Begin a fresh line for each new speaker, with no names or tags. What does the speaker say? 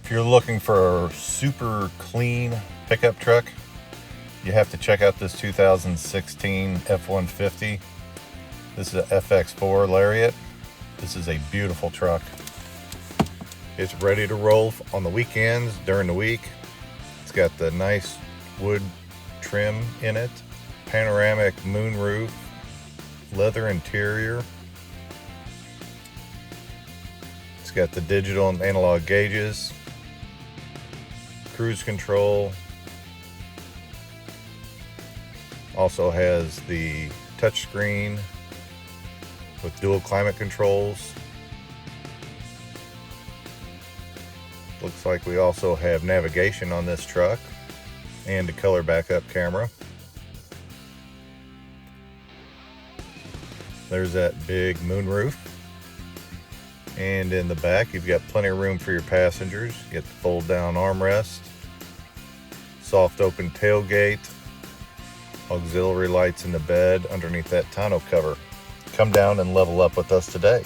If you're looking for a super clean pickup truck, you have to check out this 2016 F-150. This is a FX4 Lariat. This is a beautiful truck. It's ready to roll on the weekends, during the week. It's got the nice wood trim in it, panoramic moonroof, leather interior. It's got the digital and analog gauges, cruise control. Also has the touchscreen with dual climate controls. Looks like we also have navigation on this truck and a color backup camera. There's that big moonroof. And in the back, you've got plenty of room for your passengers. You get the fold down armrest, soft open tailgate, auxiliary lights in the bed underneath that tonneau cover. Come down and level up with us today.